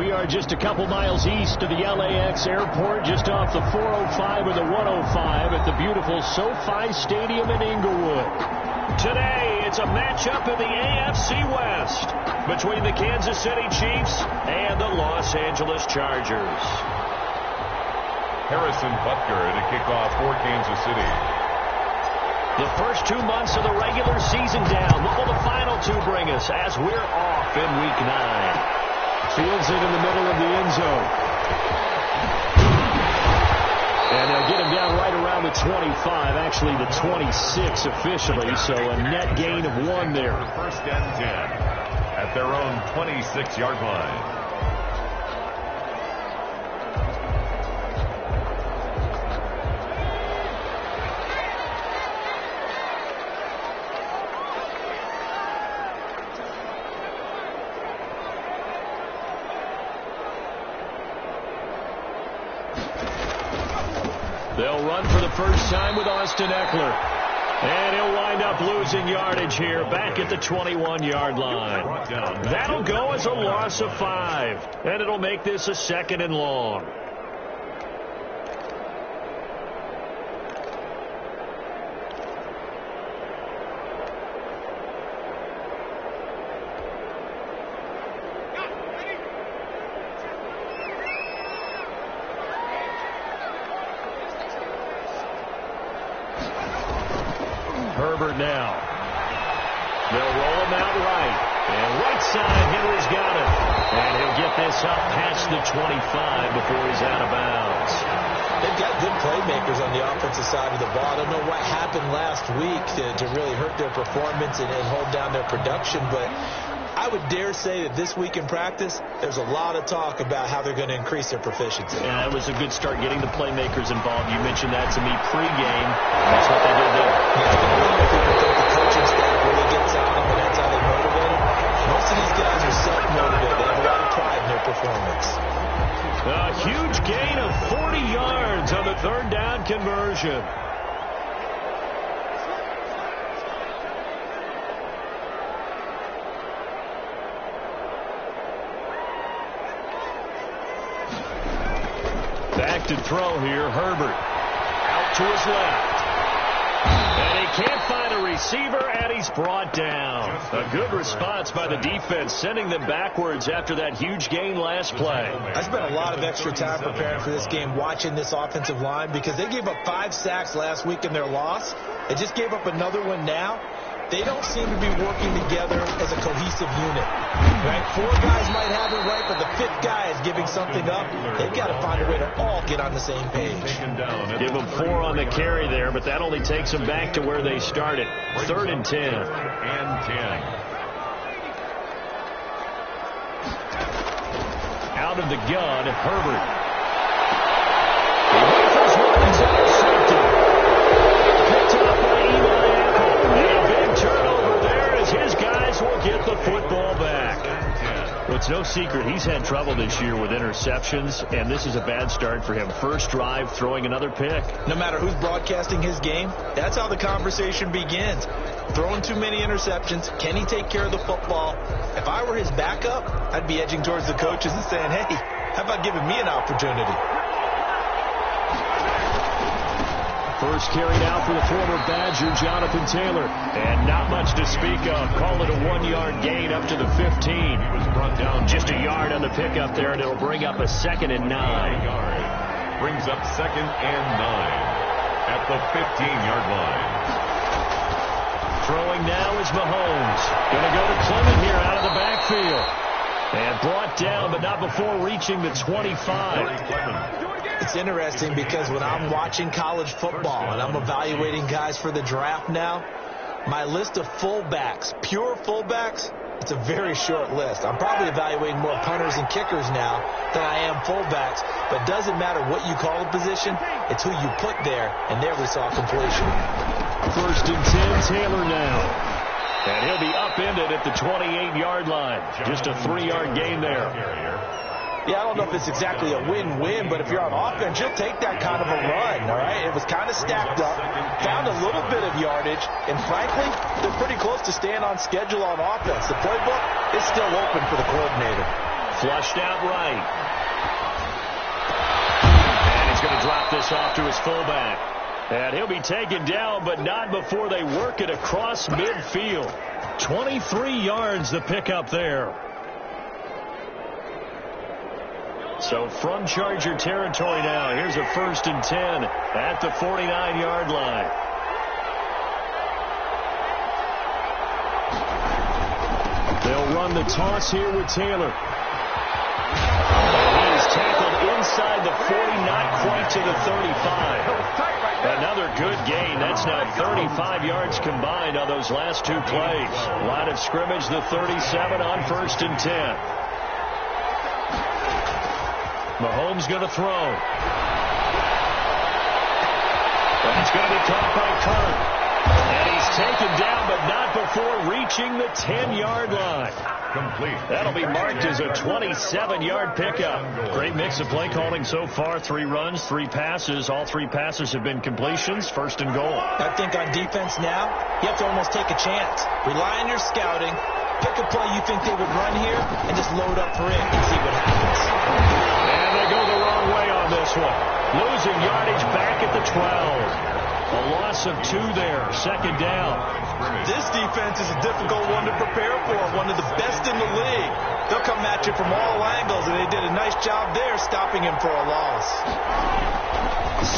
We are just a couple miles east of the LAX airport, just off the 405 or the 105 at the beautiful SoFi Stadium in Inglewood. Today, it's a matchup in the AFC West between the Kansas City Chiefs and the Los Angeles Chargers. Harrison Butker to kick off for Kansas City. The first 2 months of the regular season down. What will the final two bring us as we're off in Week 9? Fields it in the middle of the end zone. And they'll get him down right around the 25, actually the 26 officially, so a net gain of 1 there. First and 10 at their own 26-yard line. They'll run for the first time with Austin Eckler. And he'll wind up losing yardage here back at the 21-yard line. That'll go as a loss of 5. And it'll make this a 2nd and long. Herbert now. They'll roll him out right. And right side, Henry's got it. And he'll get this up past the 25 before he's out of bounds. They've got good playmakers on the offensive side of the ball. I don't know what happened last week to really hurt their performance and hold down their production, but I would dare say that this week in practice, there's a lot of talk about how they're going to increase their proficiency. Yeah, that was a good start getting the playmakers involved. You mentioned that to me pregame. That's what they did there. Yeah, it's going to be if the coaching staff really gets on them and that's how they motivate them. Most of these guys are self-motivated. They have a lot of pride in their performance. A huge gain of 40 yards on the 3rd down conversion. Back to throw here, Herbert. Out to his left. And he can't find a receiver, and he's brought down. A good response by the defense, sending them backwards after that huge gain last play. I spent a lot of extra time preparing for this game, watching this offensive line, because they gave up 5 sacks last week in their loss. They just gave up another one now. They don't seem to be working together as a cohesive unit. Right? 4 guys might have it right, but the 5th guy is giving something up. They've got to find a way to all get on the same page. Give them 4 on the carry there, but that only takes them back to where they started. 3rd and 10. Out of the gun, Herbert. He wafers one, he's intercepted. Picked up by Eli Apple. And a big turnover there as his guys will get the football back. Well, it's no secret he's had trouble this year with interceptions, and this is a bad start for him. First drive, throwing another pick. No matter who's broadcasting his game, that's how the conversation begins. Throwing too many interceptions. Can he take care of the football? If I were his backup, I'd be edging towards the coaches and saying, hey, how about giving me an opportunity? First carry now for the former Badger, Jonathan Taylor. And not much to speak of. Call it a 1-yard gain up to the 15. He was brought down just a yard on the pickup there, and it'll bring up a 2nd and 9. Brings up 2nd and 9 at the 15-yard line. Throwing now is Mahomes. Going to go to Clement here out of the backfield. And brought down, but not before reaching the 25. It's interesting because when I'm watching college football and I'm evaluating guys for the draft now, my list of fullbacks, pure fullbacks, it's a very short list. I'm probably evaluating more punters and kickers now than I am fullbacks, but it doesn't matter what you call a position, it's who you put there, and there we saw completion. 1st and 10, Taylor now. And he'll be upended at the 28-yard line. Just a 3-yard gain there. Yeah, I don't know if it's exactly a win-win, but if you're on offense, you'll take that kind of a run, all right? It was kind of stacked up, found a little bit of yardage, and frankly, they're pretty close to staying on schedule on offense. The playbook is still open for the coordinator. Flushed out right. And he's going to drop this off to his fullback. And he'll be taken down, but not before they work it across midfield. 23 yards the pickup there. So from Charger territory now, here's a 1st and 10 at the 49-yard line. They'll run the toss here with Taylor. He is tackled inside the 40, not quite to the 35. Another good gain. That's now 35 yards combined on those last 2 plays. Line of scrimmage, the 37 on 1st and 10. Mahomes going to throw. That's going to be caught by Kirk. And he's taken down, but not before reaching the 10-yard line. Complete. That'll be marked as a 27-yard pickup. Great mix of play calling so far. 3 runs, 3 passes. All 3 passes have been completions. 1st and goal. I think on defense now, you have to almost take a chance. Rely on your scouting. Pick a play you think they would run here and just load up for it and see what happens. And they go the wrong way on this one. Losing yardage back at the 12. A loss of 2 there. 2nd down. This defense is a difficult one to prepare for. One of the best in the league. They'll come at you from all angles, and they did a nice job there stopping him for a loss.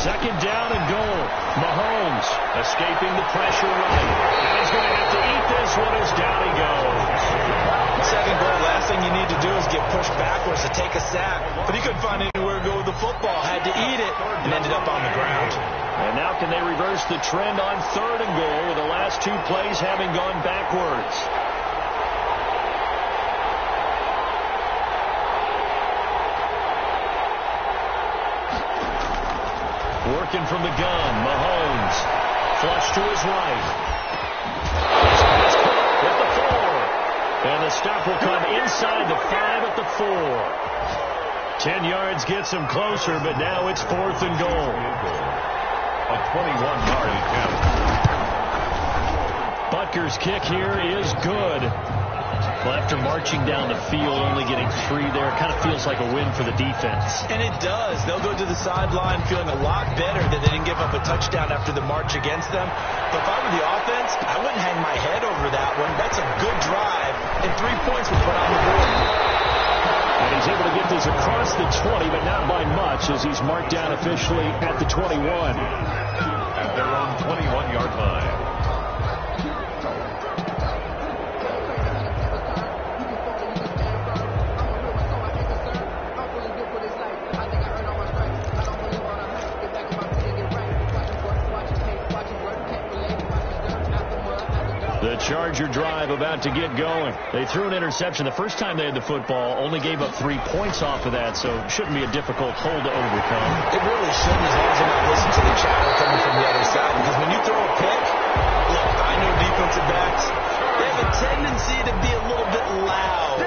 2nd down and goal. Mahomes escaping the pressure right. And he's going to have to eat this one as down he goes. 2nd goal, last thing you need to do is get pushed backwards to take a sack. But he couldn't find anywhere to go with the football. Had to eat it and ended up on the ground. And now can they reverse the trend on 3rd and goal with the last 2 plays having gone backwards? Working from the gun, Mahomes. Flush to his right. At the 4. And the stop will come inside the 5 at the 4. 10 yards gets him closer, but now it's 4th and goal. A 21-yard attempt. Butker's kick here is good. Well, after marching down the field, only getting 3 there, kind of feels like a win for the defense. And it does. They'll go to the sideline feeling a lot better that they didn't give up a touchdown after the march against them. But if I were the offense, I wouldn't hang my head over that one. That's a good drive, and 3 points were put on the board. And he's able to get this across the 20, but not by much, as he's marked down officially at the 21. At their own 21-yard line. The Charger drive about to get going. They threw an interception the first time they had the football, only gave up 3 points off of that, so shouldn't be a difficult hole to overcome. It really shouldn't, as long as they're not listening to the chatter coming from the other side. Because when you throw a pick, look, I know defensive backs, they have a tendency to be a little bit loud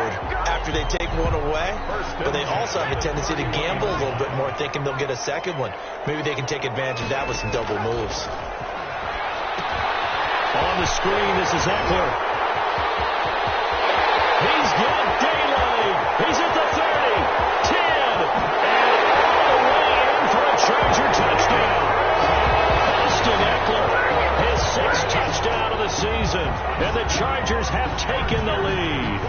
after they take one away, but they also have a tendency to gamble a little bit more, thinking they'll get a second one. Maybe they can take advantage of that with some double moves. On the screen, this is Eckler. He's got daylight. He's at the 30, 10, and all the way in for a Charger touchdown. Austin Eckler, his 6th touchdown of the season, and the Chargers have taken the lead.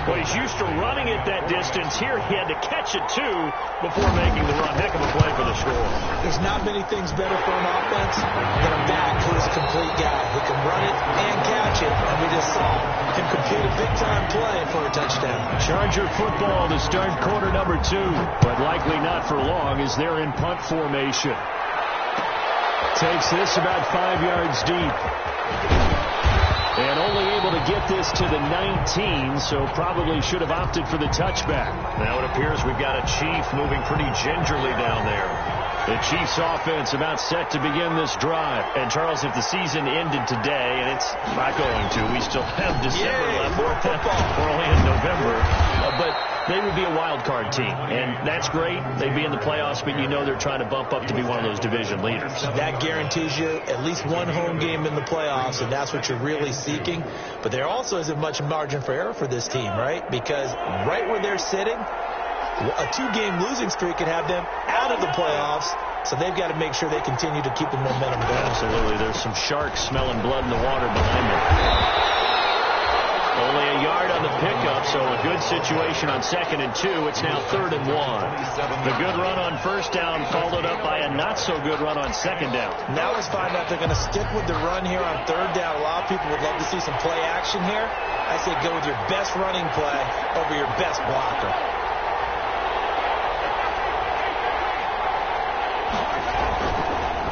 Well, he's used to running it that distance. Here he had to catch it, too, before making the run. Heck of a play for the score. There's not many things better for an offense than a back who is a complete guy who can run it and catch it, and we just saw can complete a big-time play for a touchdown. Charger football to start quarter number 2, but likely not for long as they're in punt formation. Takes this about 5 yards deep. And only able to get this to the 19, so probably should have opted for the touchback. Now it appears we've got a Chief moving pretty gingerly down there. The Chiefs offense about set to begin this drive. And Charles, if the season ended today, and it's not going to, we still have December left. More football. We're only in November. But they would be a wild card team, and that's great. They'd be in the playoffs, but you know they're trying to bump up to be one of those division leaders. That guarantees you at least one home game in the playoffs, and that's what you're really seeking. But there also isn't much margin for error for this team, right? Because right where they're sitting, a 2-game losing streak could have them out of the playoffs, so they've got to make sure they continue to keep the momentum going. Absolutely. There's some sharks smelling blood in the water behind them. Only a yard on the pickup, so a good situation on 2nd and 2. It's now 3rd and 1. The good run on first down followed up by a not-so-good run on 2nd down. Now let's find out if they're going to stick with the run here on 3rd down. A lot of people would love to see some play action here. I say go with your best running play over your best blocker.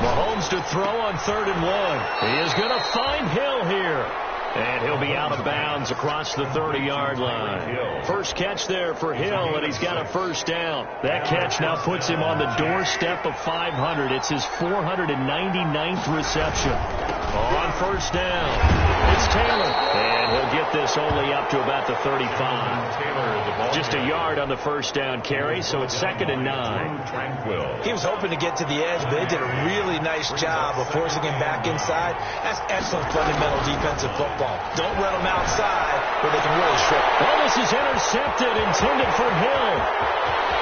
Mahomes to throw on 3rd and 1. He is going to find Hill here. And he'll be out of bounds across the 30-yard line. First catch there for Hill, and he's got a first down. That catch now puts him on the doorstep of 500. It's his 499th reception. On first down, it's Taylor. And he'll get this only up to about the 35. Just a yard on the first down carry, so it's 2nd and 9. He was hoping to get to the edge, but they did a really nice job of forcing him back inside. That's excellent fundamental defensive football. Don't let them outside where they can really strip. Oh, this is intercepted, intended for Hill.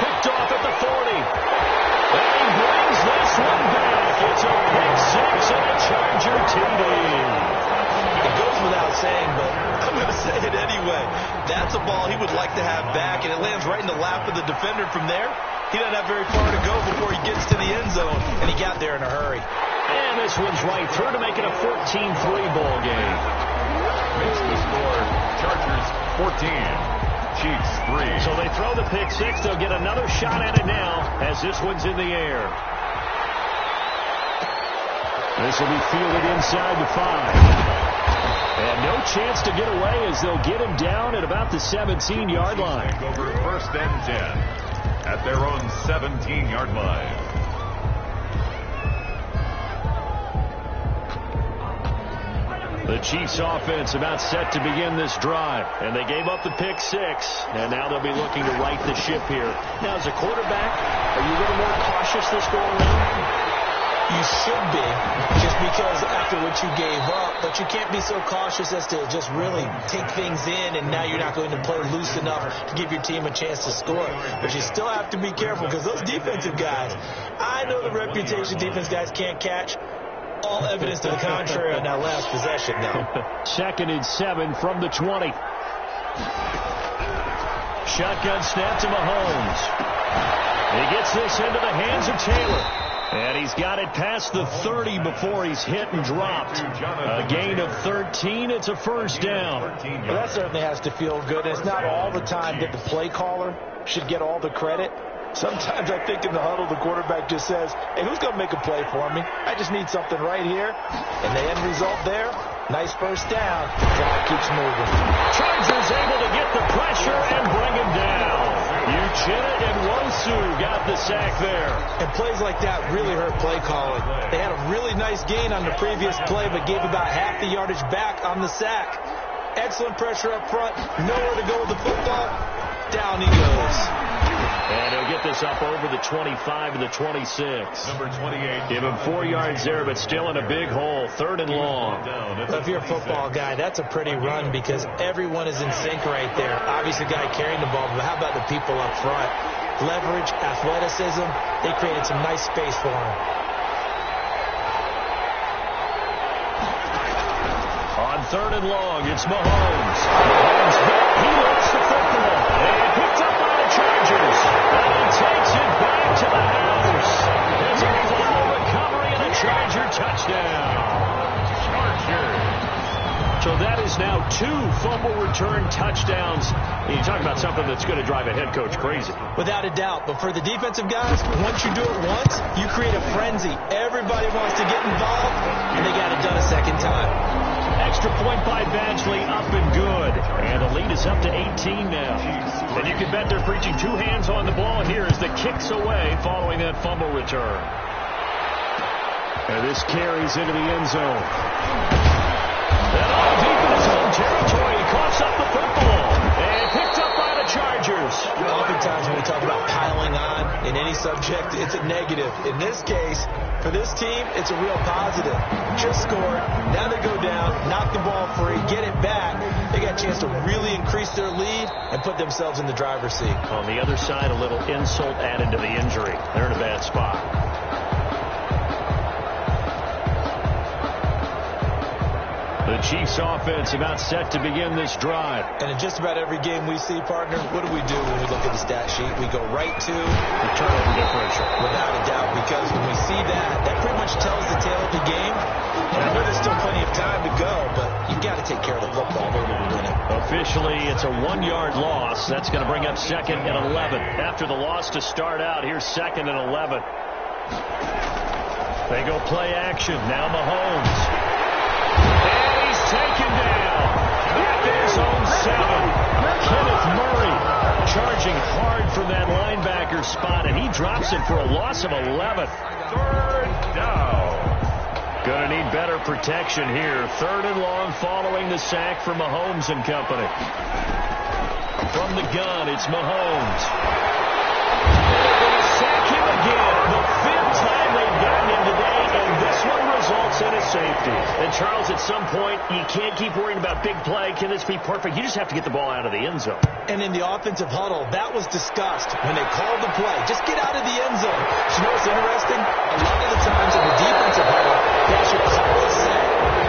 Picked off at the 40. And he brings this one back. It's a pick six and a Charger TD. It goes without saying, but I'm going to say it anyway. That's a ball he would like to have back, and it lands right in the lap of the defender from there. He doesn't have very far to go before he gets to the end zone, and he got there in a hurry. And this one's right through to make it a 14-3 ball game. Makes the score Chargers 14, Chiefs 3. So they throw the pick six. They'll get another shot at it now as this one's in the air. This will be fielded inside the 5. And no chance to get away as they'll get him down at about the 17-yard line. Over 1st and 10 at their own 17-yard line. The Chiefs offense about set to begin this drive, and they gave up the pick six, and now they'll be looking to right the ship here. Now, as a quarterback, are you a little more cautious this go around? You should be, just because after what you gave up, but you can't be so cautious as to just really take things in, and now you're not going to play loose enough to give your team a chance to score. But you still have to be careful, because those defensive guys, I know the reputation defense guys can't catch. All evidence to the contrary on that last possession, though. 2nd and 7 from the 20. Shotgun snap to Mahomes. He gets this into the hands of Taylor. And he's got it past the 30 before he's hit and dropped. A gain of 13. It's a first down. Well, that certainly has to feel good. It's not all the time that the play caller should get all the credit. Sometimes I think in the huddle, the quarterback just says, hey, who's going to make a play for me? I just need something right here. And the end result there, nice first down. Drive keeps moving. Chargers able to get the pressure and bring him down. Uchenna and Wosu got the sack there. And plays like that really hurt play calling. They had a really nice gain on the previous play, but gave about half the yardage back on the sack. Excellent pressure up front. Nowhere to go with the football. Down he goes. And he'll get this up over the 25 and the 26. Number 28. Give him 4 yards there, but still in a big hole. 3rd and long. Well, if you're a football guy, that's a pretty run because everyone is in sync right there. Obviously, the guy carrying the ball, but how about the people up front? Leverage, athleticism, they created some nice space for him. On 3rd and long, it's Mahomes. Mahomes back. He looks the football. And picked up by the Chargers. And he takes it back to the house. There's a fumble recovery and a Charger touchdown. Chargers. So that is now 2 fumble return touchdowns. You talk about something that's going to drive a head coach crazy. Without a doubt. But for the defensive guys, once you do it once, you create a frenzy. Everybody wants to get involved, and they got it done a second time. Extra point by Badgley, up and good. And the lead is up to 18 now. And you can bet they're preaching 2 hands on the ball here as the kick's away following that fumble return. And this carries into the end zone. And all deep in his own territory, he coughs up the football. And picked up by the Chargers. Oftentimes when we talk about piling on in any subject, it's a negative. In this case, for this team, it's a real positive. Just scored. Now they go down, knock the ball free, get it back. They got a chance to really increase their lead and put themselves in the driver's seat. On the other side, a little insult added to the injury. They're in a bad spot. The Chiefs offense about set to begin this drive. And in just about every game we see, partner, what do we do when we look at the stat sheet? We go right to the turnover differential. Without a doubt, because when we see that, that pretty much tells the tale of the game. And I know there's still plenty of time to go, but you've got to take care of the football in order to win it. Officially, it's a 1-yard loss. That's going to bring up 2nd and 11. After the loss to start out, here's 2nd and 11. They go play action. Now Mahomes. Taken down at his own 7. Kenneth Murray charging hard from that linebacker spot, and he drops it for a loss of 11. 3rd down. Going to need better protection here. 3rd and long following the sack from Mahomes and company. From the gun, it's Mahomes. They're going to sack him again. The 5th time they've gotten him today, and this one results in a safety. And Charles, at some point, you can't keep worrying about big play. Can this be perfect? You just have to get the ball out of the end zone. And in the offensive huddle, that was discussed when they called the play. Just get out of the end zone. You know what's interesting? A lot of the times in the defensive huddle, they should call a set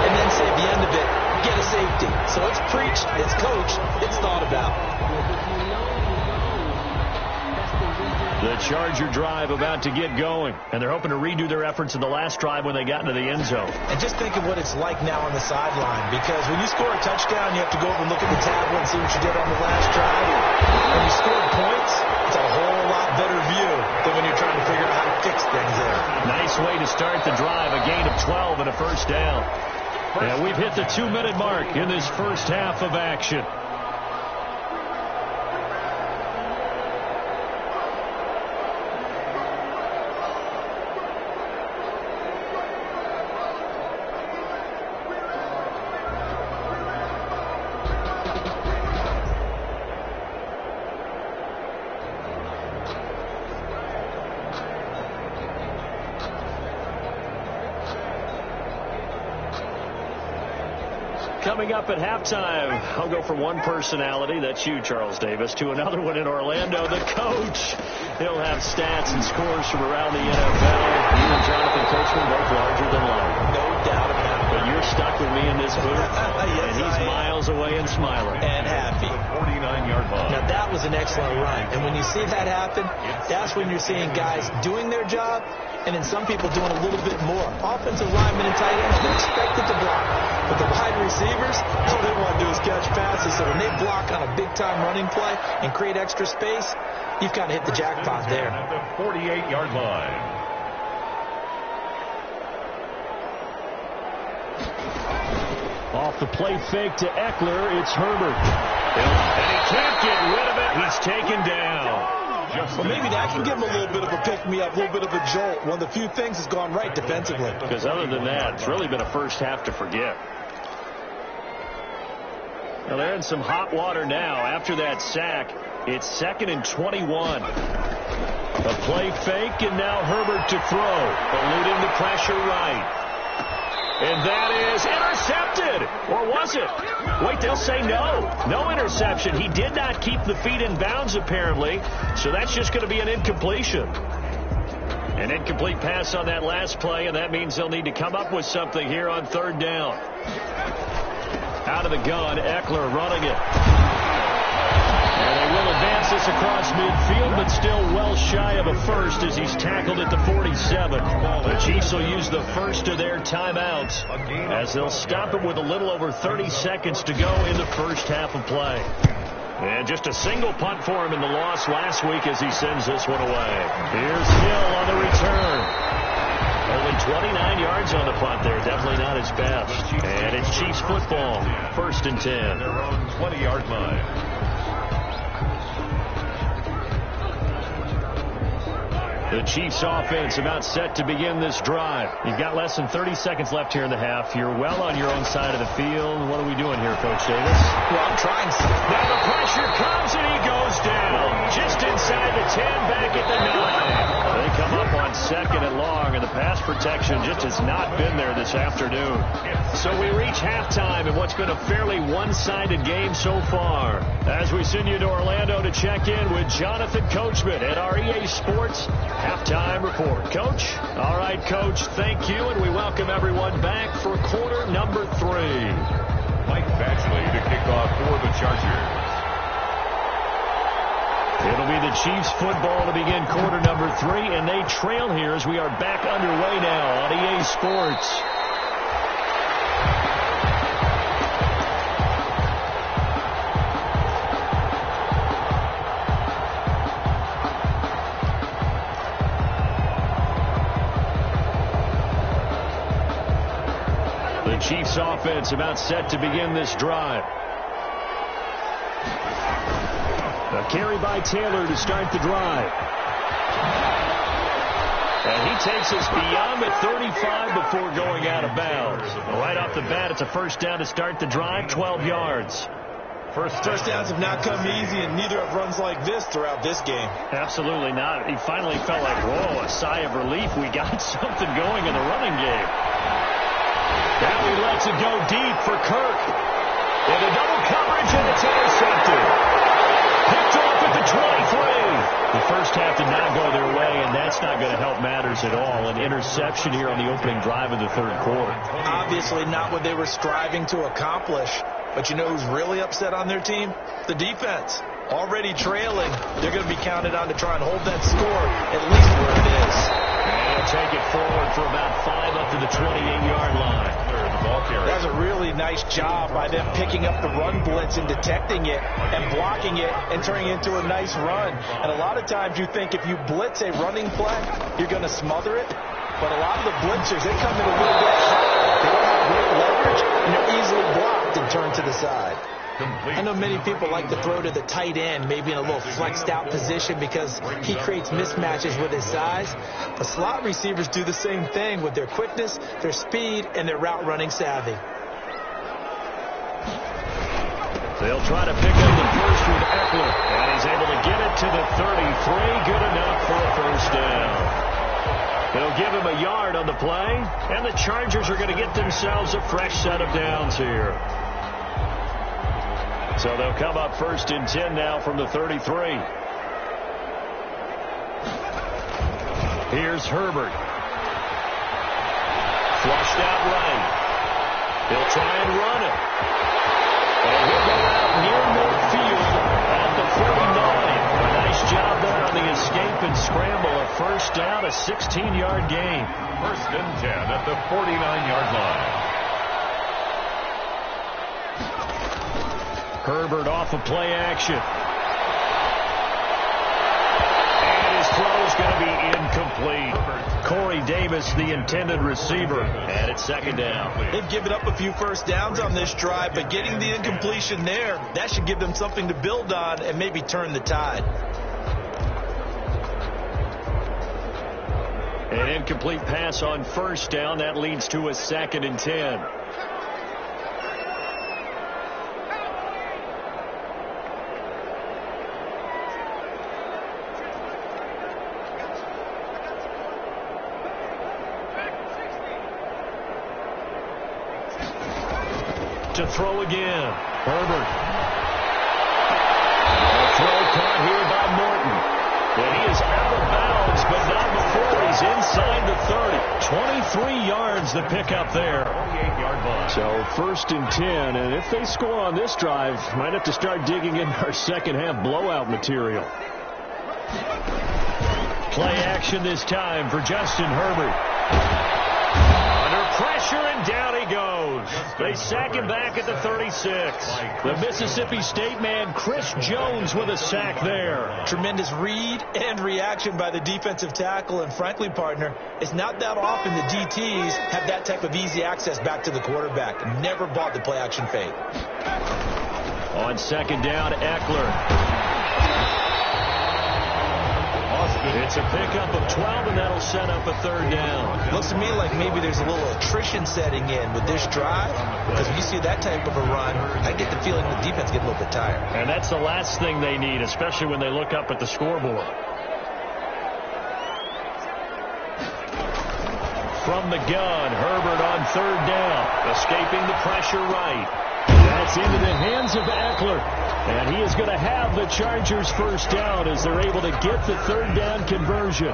and then say at the end of it, get a safety. So it's preached, it's coached, it's thought about. The Charger drive about to get going, and they're hoping to redo their efforts in the last drive when they got into the end zone. And just think of what it's like now on the sideline, because when you score a touchdown, you have to go over and look at the tablet and see what you did on the last drive. When you score points, it's a whole lot better view than when you're trying to figure out how to fix things there. Nice way to start the drive, a gain of 12 and a 1st down. And we've hit the 2-minute mark in this first half of action. Coming up at halftime, I'll go from one personality, that's you, Charles Davis, to another one in Orlando, the coach. He'll have stats and scores from around the NFL. You and Jonathan Coachman both larger than life. No doubt about it. But you're stuck with me in this booth, yes, and he's miles away and smiling. And happy. 49-yard line. Now, that was an excellent run. And when you see that happen, that's when you're seeing guys doing their job, and then some people doing a little bit more. Offensive linemen and tight ends, they're expected to block. But the wide receivers, all they want to do is catch passes. So when they block on a big-time running play and create extra space, you've kind of hit the jackpot there. At the 48-yard line. Off the play fake to Eckler, it's Herbert. And he can't get rid of it. He's taken down. Well, maybe that can give him a little bit of a pick-me-up, a little bit of a jolt. One of the few things that's gone right defensively. Because other than that, it's really been a first half to forget. Now they're in some hot water now. After that sack, it's 2nd and 21. A play fake, and now Herbert to throw. Eluding the pressure right. And that is intercepted. Or was it? Wait, they'll say no. No interception. He did not keep the feet in bounds, apparently. So that's just going to be an incompletion. An incomplete pass on that last play, and that means they'll need to come up with something here on 3rd down. Out of the gun, Eckler running it. And they will advance this across midfield, but still well shy of a first as he's tackled at the 47. The Chiefs will use the first of their timeouts as they'll stop it with a little over 30 seconds to go in the first half of play. And just a single punt for him in the loss last week as he sends this one away. Here's Hill on the return. Only 29 yards on the punt there. Definitely not his best. And it's Chiefs football. 1st and 10. Their own 20-yard line. The Chiefs offense about set to begin this drive. You've got less than 30 seconds left here in the half. You're well on your own side of the field. What are we doing here, Coach Davis? Well, I'm trying something. Now the pressure comes and he goes down. Just inside the 10, back at the 9. They come up on second and long, and the pass protection just has not been there this afternoon. So we reach halftime in what's been a fairly one-sided game so far. As we send you to Orlando to check in with Jonathan Coachman at our EA Sports Halftime Report. Coach? All right, Coach, thank you, and we welcome everyone back for quarter number 3. Mike Batchley to kick off for the Chargers. It'll be the Chiefs football to begin quarter number 3, and they trail here as we are back underway now on EA Sports. The Chiefs offense about set to begin this drive. A carry by Taylor to start the drive. And he takes us beyond the 35 before going out of bounds. Right off the bat, it's a first down to start the drive, 12 yards. First downs have not come easy, and neither have runs like this throughout this game. Absolutely not. He finally felt like, whoa, a sigh of relief. We got something going in the running game. Now he lets it go deep for Kirk. And a double coverage, and it's intercepted. Picked off at the 23. The first half did not go their way, and that's not going to help matters at all. An interception here on the opening drive of the third quarter. Obviously not what they were striving to accomplish. But you know who's really upset on their team? The defense. Already trailing. They're going to be counted on to try and hold that score at least where it is. And he'll take it forward for about 5 up to the 28-yard line. That's a really nice job by them picking up the run blitz and detecting it and blocking it and turning it into a nice run. And a lot of times you think if you blitz a running play, you're going to smother it. But a lot of the blitzers, they come in a little bit high. They don't have great leverage, and they're easily blocked and turned to the side. I know many people like to throw to the tight end, maybe in a little flexed out position because he creates mismatches with his size. But slot receivers do the same thing with their quickness, their speed, and their route running savvy. They'll try to pick up the first with Eckler, and he's able to get it to the 33. Good enough for a first down. They'll give him a yard on the play, and the Chargers are going to get themselves a fresh set of downs here. So they'll come up first and 10 now from the 33. Here's Herbert. Flushed out right. He'll try and run it. And he'll go out near midfield at the 49. A nice job there on the escape and scramble. A first down, a 16-yard gain. First and 10 at the 49-yard line. Herbert off of play action. And his throw's going to be incomplete. Corey Davis, the intended receiver, and it's second down. They've given up a few first downs on this drive, but getting the incompletion there, that should give them something to build on and maybe turn the tide. An incomplete pass on first down. That leads to a second and 10. To throw again. Herbert. A throw caught here by Morton. And he is out of bounds, but not before he's inside the 30. 23 yards the pickup there. 28-yard line. So first and 10, and if they score on this drive, might have to start digging in our second half blowout material. Play action this time for Justin Herbert. Pressure, and down he goes. They sack him back at the 36. The Mississippi State man, Chris Jones, with a sack there. Tremendous read and reaction by the defensive tackle. And frankly, partner, it's not that often the DTs have that type of easy access back to the quarterback. Never bought the play action fake. On second down, Eckler. Austin It's a pickup of 12, and that'll set up a third down. Looks to me like maybe there's a little attrition setting in with this drive, because when you see that type of a run, I get the feeling the defense gets a little bit tired. And that's the last thing they need, especially when they look up at the scoreboard. From the gun, Herbert on third down, escaping the pressure right. That's into the hands of Eckler. And he is going to have the Chargers first down as they're able to get the third down conversion.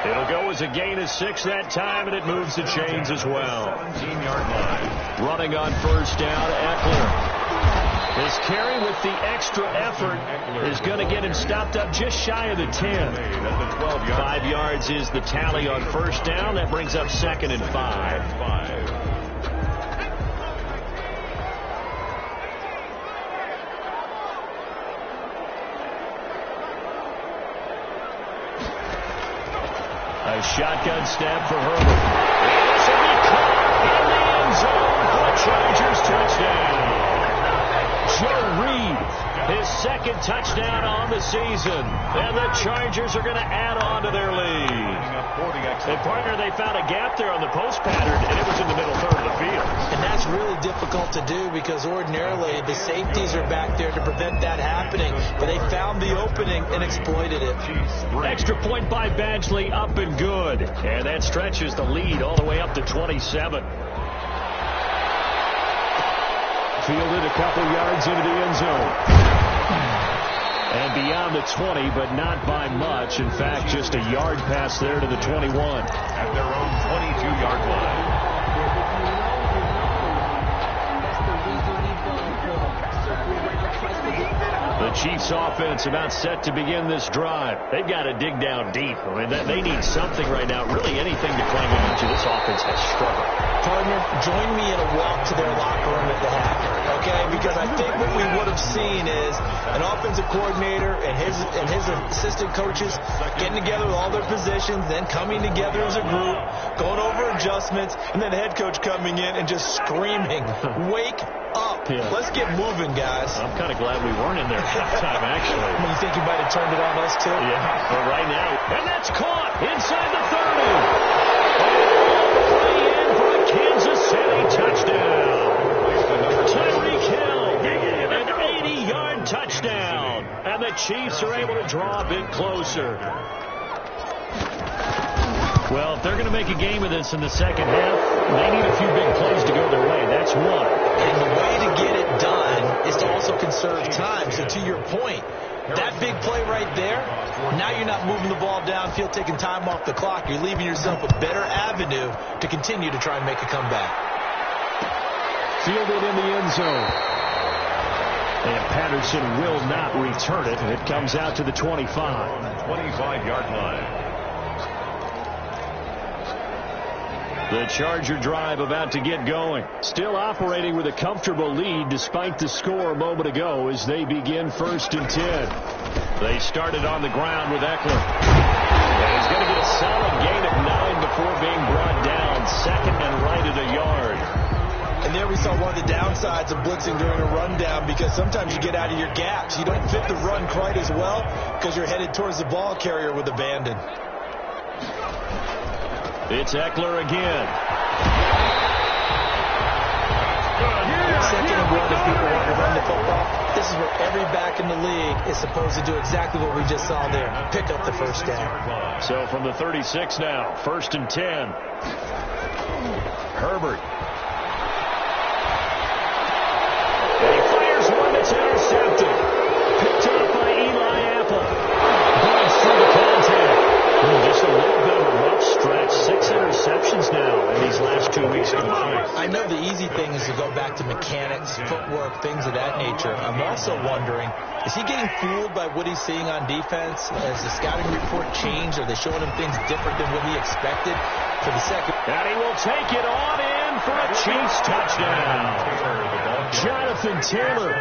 It'll go as a gain of 6 that time, and it moves the chains as well. 17-yard line. Running on first down, Eckler. His carry with the extra effort is going to get him stopped up just shy of the 10. 5 yards is the tally on first down. That brings up 2nd and 5. A shotgun snap for Herbert. This will be caught in the end zone for a Chargers touchdown. Joe Reed, his 2nd touchdown on the season. And the Chargers are going to add on to their lead. And partner, they found a gap there on the post pattern, and it was in the middle third of the field. And that's really difficult to do because ordinarily the safeties are back there to prevent that happening. But they found the opening and exploited it. Extra point by Badgley, up and good. And that stretches the lead all the way up to 27. Fielded a couple yards into the end zone. And beyond the 20, but not by much. In fact, just a yard pass there to the 21. At their own 22-yard line. The Chiefs offense about set to begin this drive. They've got to dig down deep. I mean, they need something right now, really anything to cling on to. This offense has struggled. Partner, join me in a walk to their locker room at the half, okay? Because I think what we would have seen is an offensive coordinator and his assistant coaches getting together with all their positions, then coming together as a group, going over adjustments, and then the head coach coming in and just screaming, "Wake up. Yeah. Let's get moving, guys." I'm kind of glad we weren't in there at halftime, actually. You think you might have turned it on us, too? Yeah, but right now. And that's caught inside the 30. Play in for a Kansas City touchdown. Tyreek Hill, an 80-yard touchdown. And the Chiefs are able to draw a bit closer. Well, if they're going to make a game of this in the second half, they need a few big plays to go their way. That's one. And the way to get it done is to also conserve time. So to your point, that big play right there, now you're not moving the ball downfield, taking time off the clock. You're leaving yourself a better avenue to continue to try and make a comeback. Fielded in the end zone. And Patterson will not return it. It comes out to the 25. 25-yard line. The Charger drive about to get going. Still operating with a comfortable lead despite the score a moment ago as they begin 1st and 10. They started on the ground with Eckler. And he's going to get a solid gain of 9 before being brought down. 2nd and right at a yard. And there we saw one of the downsides of blitzing during a rundown because sometimes you get out of your gaps. You don't fit the run quite as well because you're headed towards the ball carrier with abandon. It's Eckler again. Second and 1 if people want to run the football. This is where every back in the league is supposed to do exactly what we just saw there. Pick up the first down. So from the 36 now, 1st and 10. Herbert. And he fires one that's intercepted. Picked up by Eli Apple. Going through the contact. Just a little bit of a rough stretch. 6 interceptions now in these last 2 weeks combined. I know the easy thing is to go back to mechanics, footwork, things of that nature. I'm also wondering, is he getting fooled by what he's seeing on defense? Has the scouting report changed? Are they showing him things different than what he expected for the second? And he will take it on in for a Chiefs touchdown. Jonathan Taylor,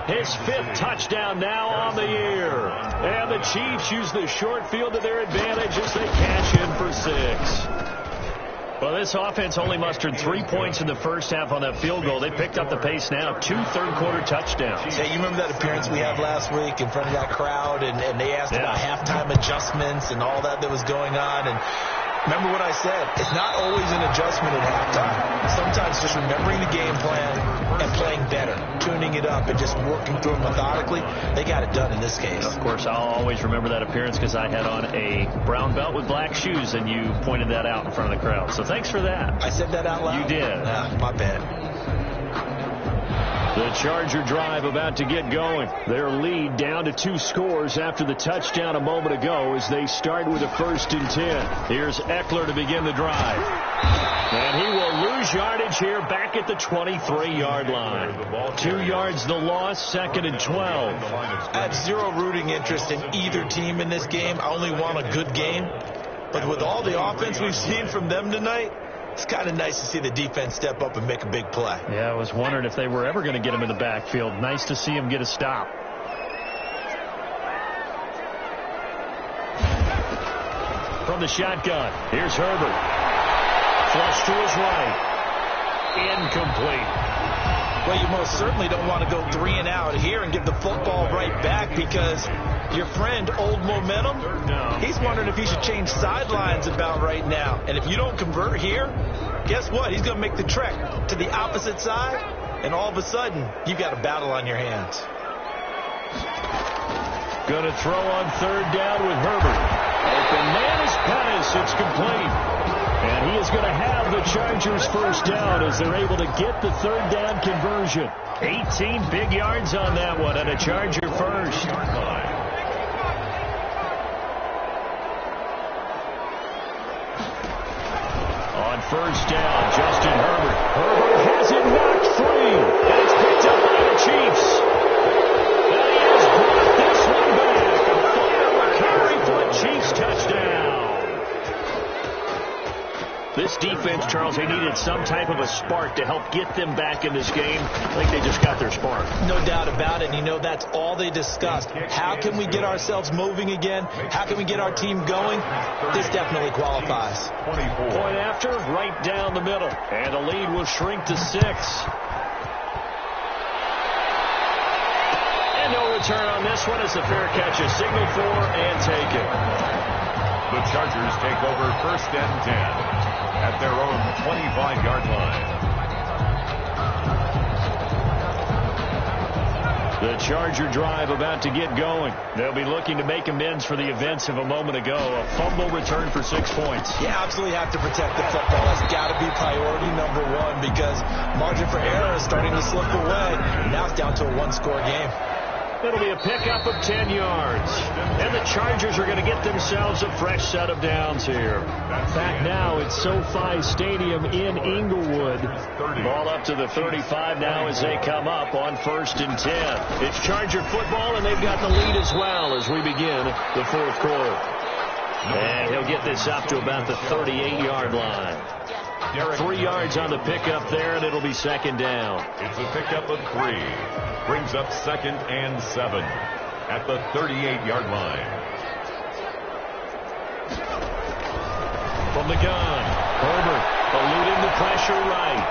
his 5th touchdown now on the year. And the Chiefs use the short field to their advantage as they cash in for 6. Well, this offense only mustered 3 points in the first half on that field goal. They picked up the pace now. 2 third-quarter touchdowns. Hey, you remember that appearance we had last week in front of that crowd, and they asked about halftime adjustments and all that was going on, and remember what I said. It's not always an adjustment at halftime. Sometimes just remembering the game plan and playing better, tuning it up and just working through it methodically. They got it done in this case. Of course, I'll always remember that appearance because I had on a brown belt with black shoes, and you pointed that out in front of the crowd. So thanks for that. I said that out loud? You did. My bad. The Charger drive about to get going. Their lead down to 2 scores after the touchdown a moment ago as they start with a 1st and 10. Here's Eckler to begin the drive. And he will lose yardage here back at the 23-yard line. 2 yards the loss, 2nd and 12. I have zero rooting interest in either team in this game. I only want a good game. But with all the offense we've seen from them tonight, it's kind of nice to see the defense step up and make a big play. Yeah, I was wondering if they were ever going to get him in the backfield. Nice to see him get a stop. From the shotgun, here's Herbert. Flush to his right. Incomplete. Well, you most certainly don't want to go 3 and out here and give the football right back because your friend, Old Momentum, he's wondering if he should change sidelines about right now. And if you don't convert here, guess what? He's going to make the trek to the opposite side, and all of a sudden, you've got a battle on your hands. Going to throw on 3rd down with Herbert. Open man is Pettis. It's complete. And he is going to have the Chargers 1st down as they're able to get the 3rd down conversion. 18 big yards on that one and a Charger 1st. On 1st down, Justin Herbert. Herbert has it knocked free. And it's picked up by the Chiefs. And he has brought this one back. A fire recovery for a Chiefs touchdown. This defense, Charles, they needed some type of a spark to help get them back in this game. I think they just got their spark. No doubt about it. And, you know, that's all they discussed. How can we get ourselves moving again? How can we get our team going? This definitely qualifies. Point after, right down the middle. And the lead will shrink to 6. And no return on this one. It's a fair catch. A signal for and take it. The Chargers take over 1st and 10. At their own 25-yard line. The Charger drive about to get going. They'll be looking to make amends for the events of a moment ago. A fumble return for 6 points. You absolutely have to protect the football. That's got to be priority number 1 because margin for error is starting to slip away. Now it's down to a 1-score game. It'll be a pickup of 10 yards. And the Chargers are going to get themselves a fresh set of downs here. Back now at SoFi Stadium in Inglewood. Ball up to the 35 now as they come up on 1st and 10. It's Charger football, and they've got the lead as well as we begin the 4th quarter. And he'll get this up to about the 38-yard line. 3 yards on the pickup there, and it'll be 2nd down. It's a pickup of 3. Brings up 2nd and 7 at the 38-yard line. From the gun, Herbert eluding the pressure right.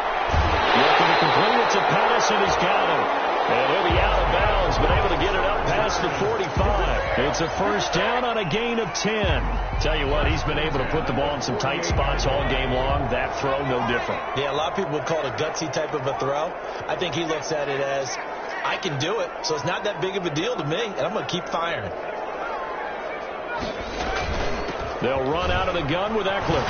Looking to complete it to Pettis, and he's got him. And he'll be out of bounds, but able to get it up past the 45. It's a 1st down on a gain of 10. Tell you what, he's been able to put the ball in some tight spots all game long. That throw, no different. Yeah, a lot of people would call it a gutsy type of a throw. I think he looks at it as, I can do it, so it's not that big of a deal to me, and I'm going to keep firing. They'll run out of the gun with Eckler.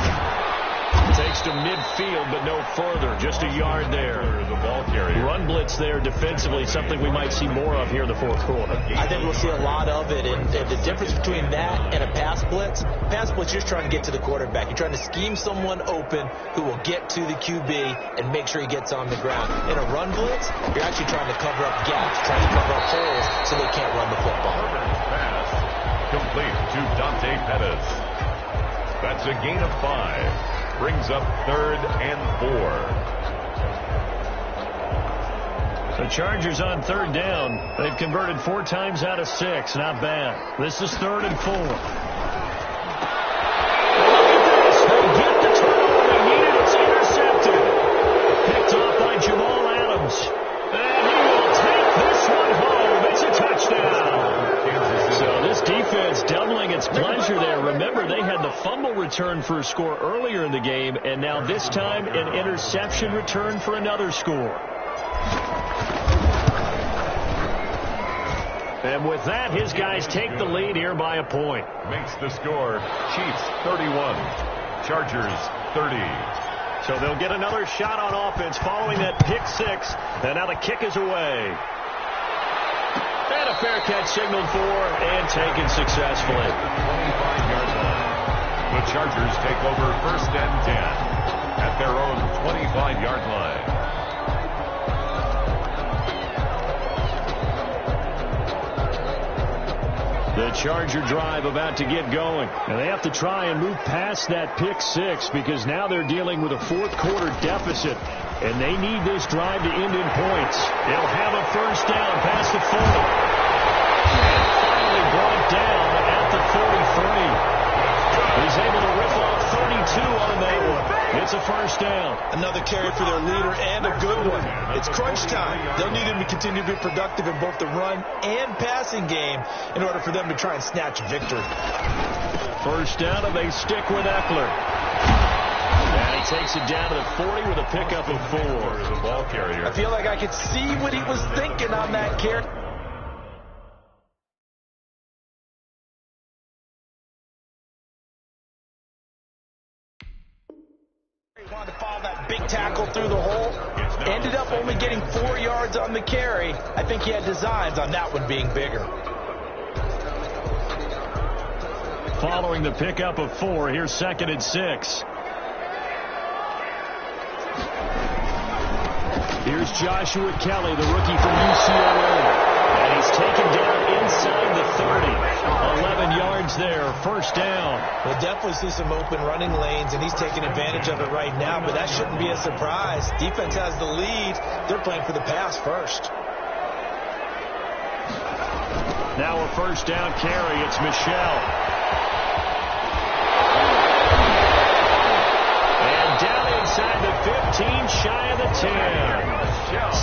Takes to midfield, but no further. Just a yard there. The ball carrier. Run blitz there defensively, something we might see more of here in the 4th quarter. I think we'll see a lot of it, and the difference between that and a pass blitz, you're just trying to get to the quarterback. You're trying to scheme someone open who will get to the QB and make sure he gets on the ground. In a run blitz, you're actually trying to cover up gaps, trying to cover up holes so they can't run the football. Pass complete to Dante Pettis. That's a gain of 5. Brings up 3rd and 4. The Chargers on 3rd down. They've converted 4 times out of 6. Not bad. This is 3rd and 4. Look at this. They get the turnover they needed fumble return for a score earlier in the game, and now this time an interception return for another score. And with that, his guys take the lead here by a point. Makes the score Chiefs 31, Chargers 30. So they'll get another shot on offense following that pick six. And now the kick is away. And a fair catch signaled for and taken successfully. 25-yard line. The Chargers take over 1st and 10 at their own 25-yard line. The Charger drive about to get going. And they have to try and move past that pick six because now they're dealing with a fourth-quarter deficit. And they need this drive to end in points. They'll have a first down past the 40. And finally brought down at the 43. He's able to rip off 32 on that one. It's a first down. Another carry for their leader and a good one. It's crunch time. They'll need him to continue to be productive in both the run and passing game in order for them to try and snatch victory. First down, and they stick with Eckler. And he takes it down to the 40 with a pickup of 4. The ball carrier. I feel like I could see what he was thinking on that carry. He wanted to follow that big tackle through the hole. Ended up only getting 4 yards on the carry. I think he had designs on that one being bigger. Following the pickup of 4, here's 2nd and 6. Here's Joshua Kelly, the rookie from UCLA. And he's taken down inside the 30. 11 yards there, first down. We'll definitely see some open running lanes, and he's taking advantage of it right now, but that shouldn't be a surprise. Defense has the lead. They're playing for the pass first. Now a first down carry. It's Michelle. And down inside the 15, shy of the 10.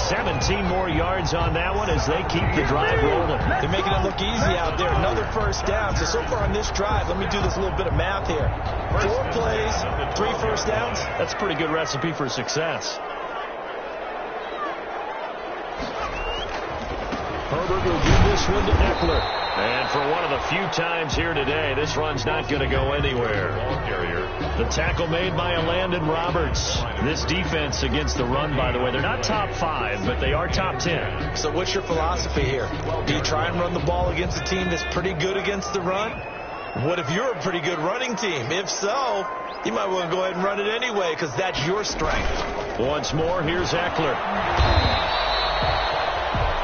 17 more yards on that one as they keep the drive rolling. They're making it look easy out there. Another first down. So far on this drive, let me do this little bit of math here. 4 plays, 3 first downs. That's a pretty good recipe for success. Herbert will give this one to Eckler. And for one of the few times here today, this run's not going to go anywhere. The tackle made by Landon Roberts. This defense against the run, by the way, they're not top 5, but they are top 10. So what's your philosophy here? Do you try and run the ball against a team that's pretty good against the run? What if you're a pretty good running team? If so, you might want to go ahead and run it anyway because that's your strength. Once more, here's Eckler.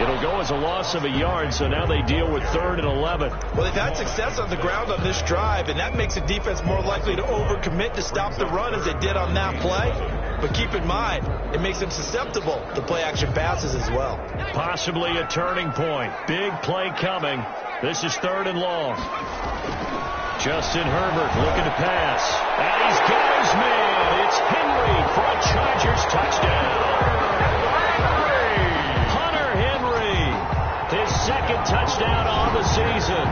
It'll go as a loss of a yard, so now they deal with 3rd and 11. Well, they've had success on the ground on this drive, and that makes the defense more likely to overcommit to stop the run as they did on that play. But keep in mind, it makes them susceptible to play-action passes as well. Possibly a turning point. Big play coming. This is 3rd and long. Justin Herbert looking to pass. And he's got his man. It's Henry for a Chargers touchdown. His 2nd touchdown on the season.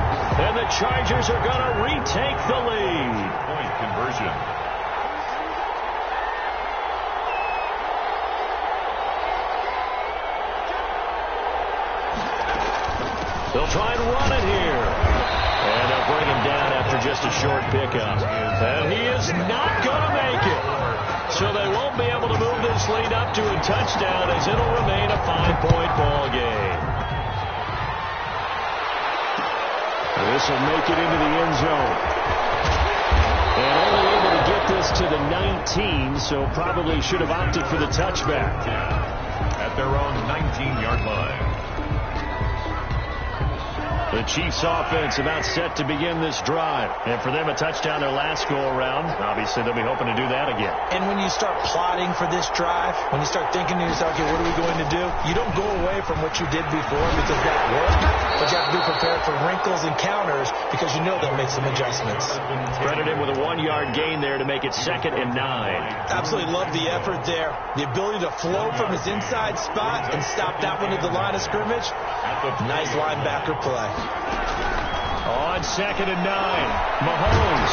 And the Chargers are going to retake the lead. Point conversion. They'll try and run it here. And they'll bring him down after just a short pickup. And he is not going to make it. So they won't be able to move this lead up to a touchdown as it'll remain a 5-point ball game. This will make it into the end zone. And only able to get this to the 19, so probably should have opted for the touchback. At their own 19-yard line. The Chiefs offense about set to begin this drive. And for them, a touchdown their last go-around. Obviously, they'll be hoping to do that again. And when you start plotting for this drive, when you start thinking to yourself, okay, what are we going to do? You don't go away from what you did before because that worked. But you have to be prepared for wrinkles and counters because you know they'll make some adjustments. Threaded in with a 1-yard gain there to make it 2nd and 9. Absolutely love the effort there. The ability to flow from his inside spot and stop that one at the line of scrimmage. Nice linebacker play. On 2nd and 9, Mahomes.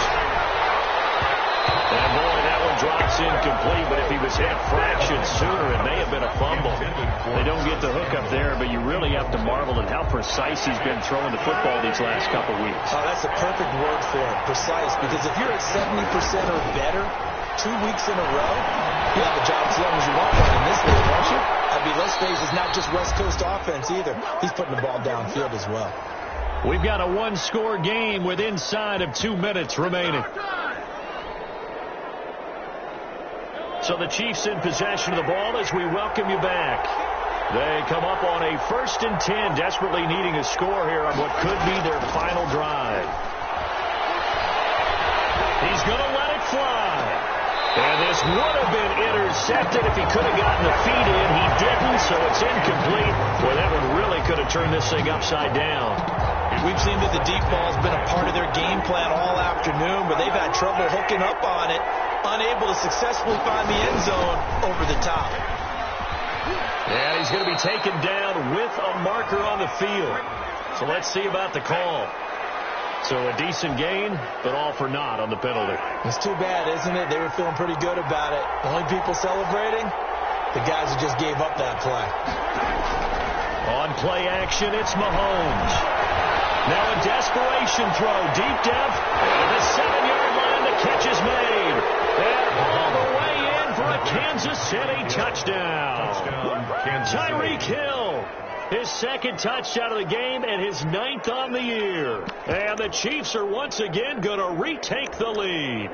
And boy, that one drops incomplete, but if he was hit a fraction sooner, it may have been a fumble. They don't get the hook up there, but you really have to marvel at how precise he's been throwing the football these last couple weeks. Oh, that's a perfect word for it, precise, because if you're at 70% or better 2 weeks in a row, you have a job as long as you want one in this league, don't you? I mean, let's face it, it's not just West Coast offense either. He's putting the ball downfield as well. We've got a one-score game with inside of 2 minutes remaining. So the Chiefs in possession of the ball as we welcome you back. They come up on a 1st and 10, desperately needing a score here on what could be their final drive. He's going to let it fly. And this would have been intercepted if he could have gotten the feet in. He didn't, so it's incomplete. Well, that one really could have turned this thing upside down. We've seen that the deep ball has been a part of their game plan all afternoon, but they've had trouble hooking up on it, unable to successfully find the end zone over the top. And he's going to be taken down with a marker on the field. So let's see about the call. So a decent gain, but all for naught on the penalty. It's too bad, isn't it? They were feeling pretty good about it. The only people celebrating, the guys who just gave up that play. On play action, it's Mahomes. Now a desperation throw, deep depth, and the 7-yard line, the catch is made. And all the way in for a Kansas City touchdown. Tyreek Hill, his 2nd touchdown of the game and his 9th on the year. And the Chiefs are once again going to retake the lead.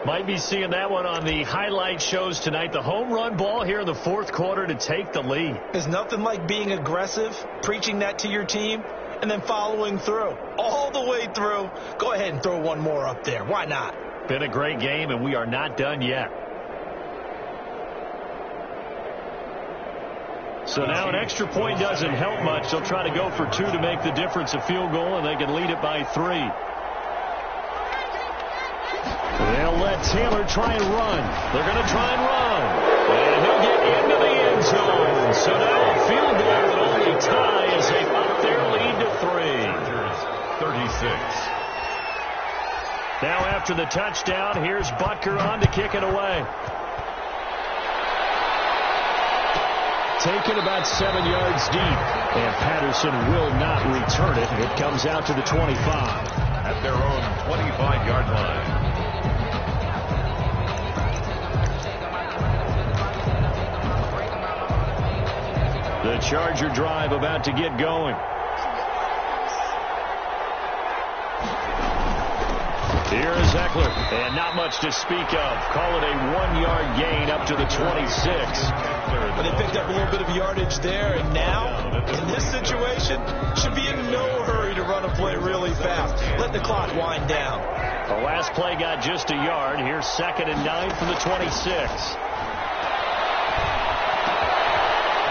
Might be seeing that one on the highlight shows tonight. The home run ball here in the 4th quarter to take the lead. There's nothing like being aggressive, preaching that to your team, and then following through. All the way through. Go ahead and throw one more up there. Why not? Been a great game, and we are not done yet. So now an extra point doesn't help much. They'll try to go for 2 to make the difference a field goal, and they can lead it by 3. They'll let Taylor try and run. They're going to try and run. And he'll get into the end zone. So now a field goal that only ties. They up their lead to 3. 36. Now after the touchdown, here's Butker on to kick it away. Taken about 7 yards deep. And Patterson will not return it. It comes out to the 25. At their own 25-yard line. The Charger drive about to get going. Here is Eckler, and not much to speak of. Call it a 1-yard gain up to the 26. But they picked up a little bit of yardage there, and now, in this situation, should be in no hurry to run a play really fast. Let the clock wind down. The last play got just a yard. Here's 2nd and 9 from the 26.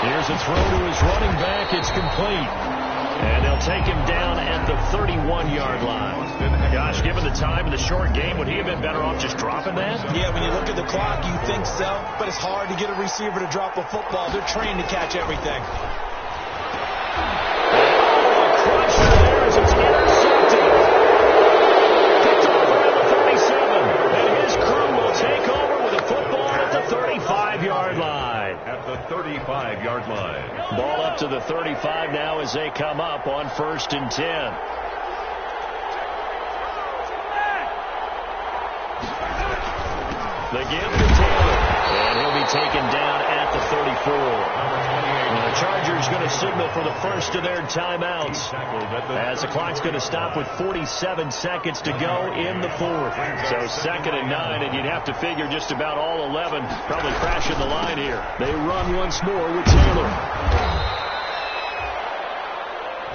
Here's a throw to his running back. It's complete. And they'll take him down at the 31-yard line. Gosh, given the time and the short game, would he have been better off just dropping that? Yeah, when you look at the clock, you think so. But it's hard to get a receiver to drop a football. They're trained to catch everything. Crusher there as it's intercepted. Picked off around the 37. And his crew will take over with a football at the 35-yard line. At the 35-yard line. Ball up to the 35 now as they come up on 1st and 10. The give to Taylor. And he'll be taken down at the 34. And the Chargers going to signal for the first of their timeouts as the clock's going to stop with 47 seconds to go in the 4th. So 2nd and 9, and you'd have to figure just about all 11 probably crashing the line here. They run once more with Taylor.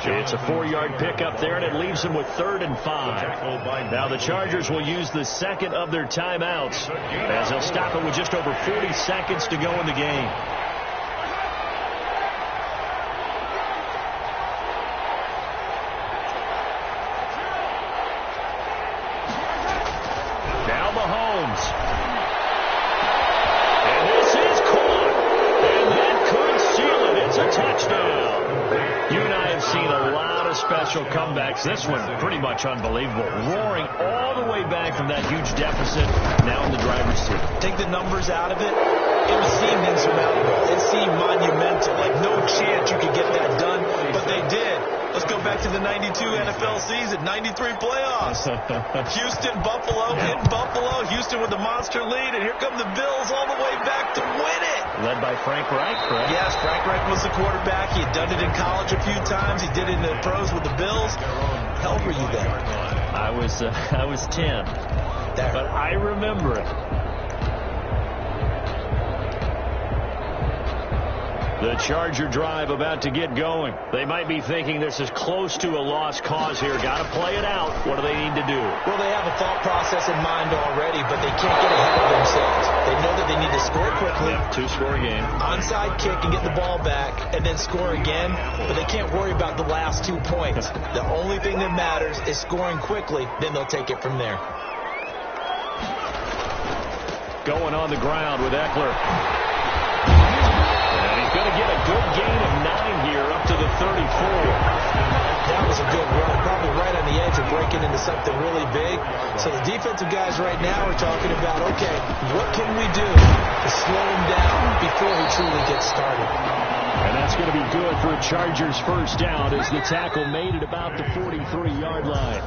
It's a 4-yard pickup there, and it leaves them with 3rd and 5. Now the Chargers will use the 2nd of their timeouts as they'll stop it with just over 40 seconds to go in the game. Now Mahomes. And this is caught. And that could seal it. It's a a touchdown. You and I have seen a lot of special comebacks. This one, pretty much unbelievable. Roaring all the way back from that huge deficit, now in the driver's seat. Take the numbers out of it. It seemed insurmountable. It seemed monumental. Like no chance you could get that done, but they did. Let's go back to the 92 NFL season, 93 playoffs. Houston, Buffalo, in Buffalo. Houston with the monster lead, and here come the Bills all the way back to win it. Led by Frank Reich, correct? Yes, Frank Reich was the quarterback. He had done it in college a few times. He did it in the pros with the Bills. How old were you then? I was 10, but I remember it. The Charger drive about to get going. They might be thinking this is close to a lost cause here. Got to play it out. What do they need to do? Well, they have a thought process in mind already, but they can't get ahead of themselves. They know that they need to score quickly. Yep, two-score game. Onside kick and get the ball back and then score again, but they can't worry about the last 2 points. The only thing that matters is scoring quickly, then they'll take it from there. Going on the ground with Eckler. Going to get a good gain of 9 here up to the 34. That was a good run, probably right on the edge of breaking into something really big. So the defensive guys right now are talking about, okay, what can we do to slow him down before he truly gets started? And that's going to be good for a Chargers first down as the tackle made at about the 43-yard line.